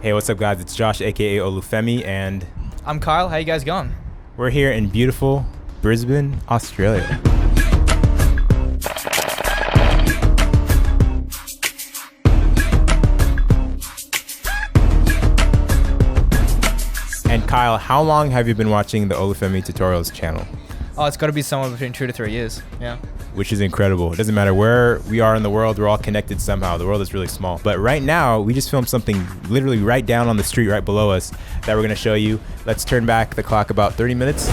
Hey, what's up guys? It's Josh, aka Olufemii, and I'm Kyle. How you guys going? we're here in beautiful Brisbane, Australia. And Kyle, how long have you been watching the Olufemii tutorials channel? Oh, it's got to be somewhere between 2 to 3 years. Yeah. Which is incredible. It doesn't matter where we are in the world, we're all connected somehow. The world is really small. But right now, we just filmed something literally right down on the street right below us that we're gonna show you. Let's turn back the clock about 30 minutes.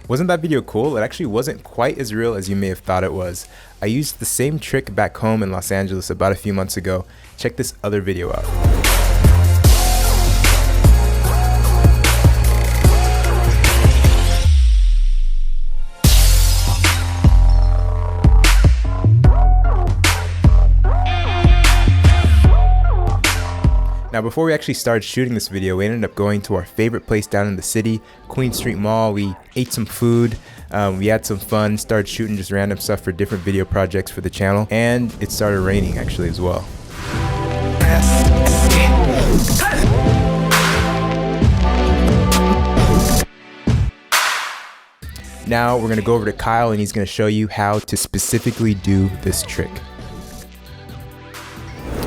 Wasn't that video cool? It actually wasn't quite as real as you may have thought it was. I used the same trick back home in Los Angeles about a few months ago. Check this other video out. Now before we actually started shooting this video, we ended up going to our favorite place down in the city, Queen Street Mall. We ate some food, we had some fun, started shooting just random stuff for different video projects for the channel, and it started raining actually as well. Now we're gonna go over to Kyle and he's gonna show you how to specifically do this trick.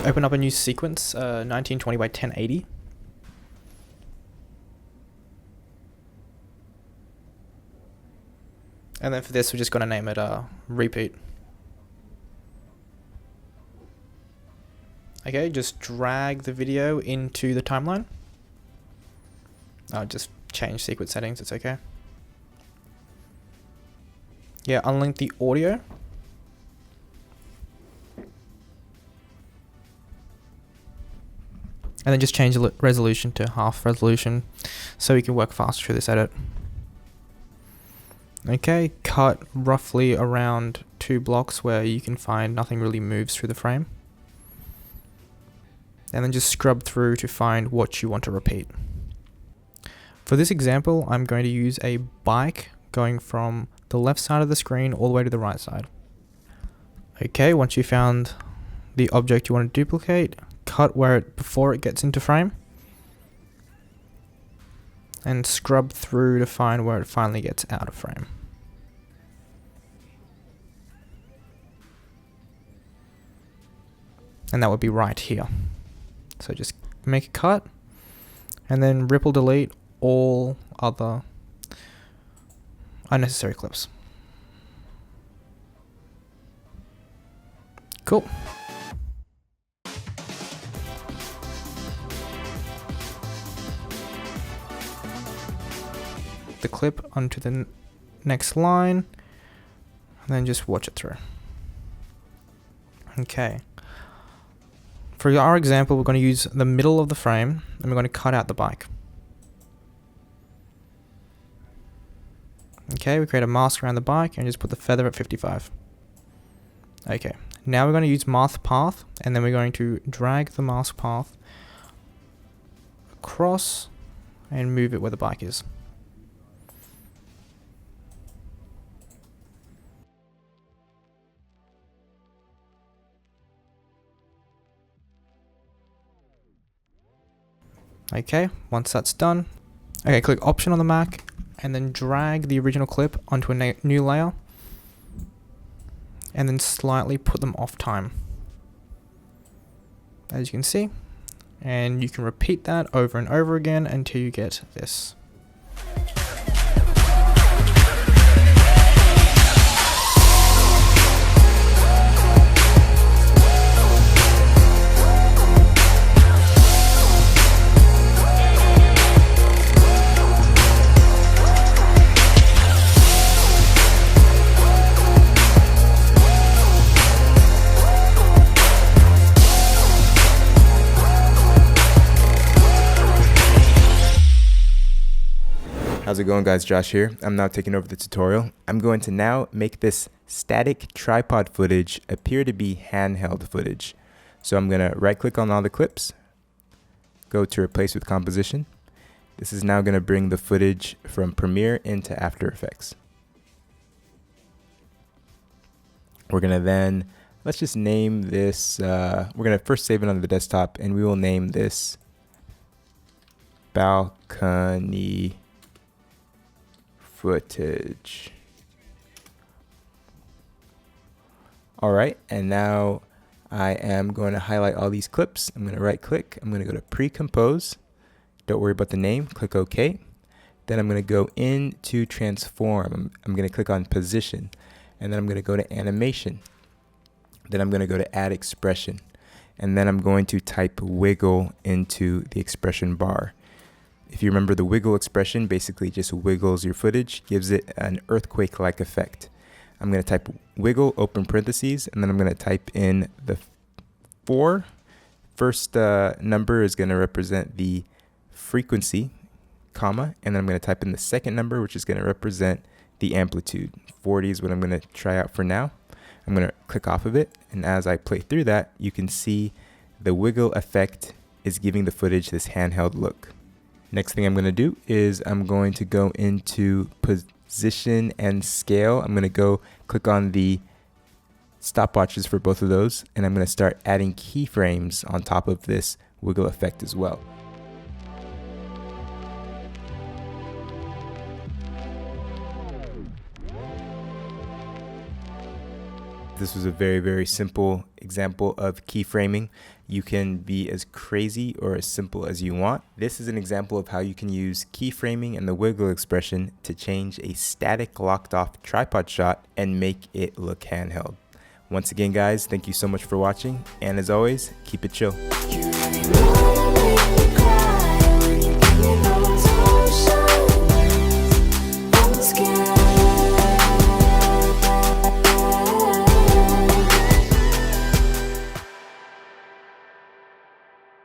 Open up a new sequence, 1920 by 1080. And then for this, we're just going to name it repeat. Okay, just drag the video into the timeline. Just change sequence settings, it's okay. Yeah, unlink the audio. And then just change the resolution to half resolution so we can work faster through this edit. Okay, cut roughly around 2 blocks where you can find nothing really moves through the frame. And then just scrub through to find what you want to repeat. For this example, I'm going to use a bike going from the left side of the screen all the way to the right side. Okay, once you found the object you want to duplicate, cut before it gets into frame and scrub through to find where it finally gets out of frame. And that would be right here. So just make a cut and then ripple delete all other unnecessary clips. Cool. The clip onto the next line and then just watch it through. Okay. For our example, we're going to use the middle of the frame and we're going to cut out the bike. Okay, we create a mask around the bike and just put the feather at 55. Okay, now we're going to use mask path and then we're going to drag the mask path across and move it where the bike is. Okay, once that's done, okay, click Option on the Mac and then drag the original clip onto a new layer and then slightly put them off time, as you can see, and you can repeat that over and over again until you get this. How's it going guys? Josh here. I'm now taking over the tutorial. I'm going to now make this static tripod footage appear to be handheld footage. So I'm going to right click on all the clips, go to replace with composition. This is now going to bring the footage from Premiere into After Effects. We're going to then, let's just name this, we're going to first save it on the desktop, and we will name this balcony footage. All right, and now I am going to highlight all these clips. I'm going to right click. I'm going to go to pre-compose. Don't worry about the name. Click OK. Then I'm going to go into transform. I'm going to click on position. And then I'm going to go to animation. Then I'm going to go to add expression. And then I'm going to type wiggle into the expression bar. If you remember, the wiggle expression basically just wiggles your footage, gives it an earthquake-like effect. I'm going to type wiggle, open parentheses, and then I'm going to type in the 4. First number is going to represent the frequency, comma, and then I'm going to type in the second number, which is going to represent the amplitude. 40 is what I'm going to try out for now. I'm going to click off of it, and as I play through that, you can see the wiggle effect is giving the footage this handheld look. Next thing I'm going to do is I'm going to go into position and scale. I'm going to go click on the stopwatches for both of those, and I'm going to start adding keyframes on top of this wiggle effect as well. This was a very, very simple example of keyframing. You can be as crazy or as simple as you want. This is an example of how you can use keyframing and the wiggle expression to change a static locked off tripod shot and make it look handheld. Once again, guys, thank you so much for watching. And as always, keep it chill.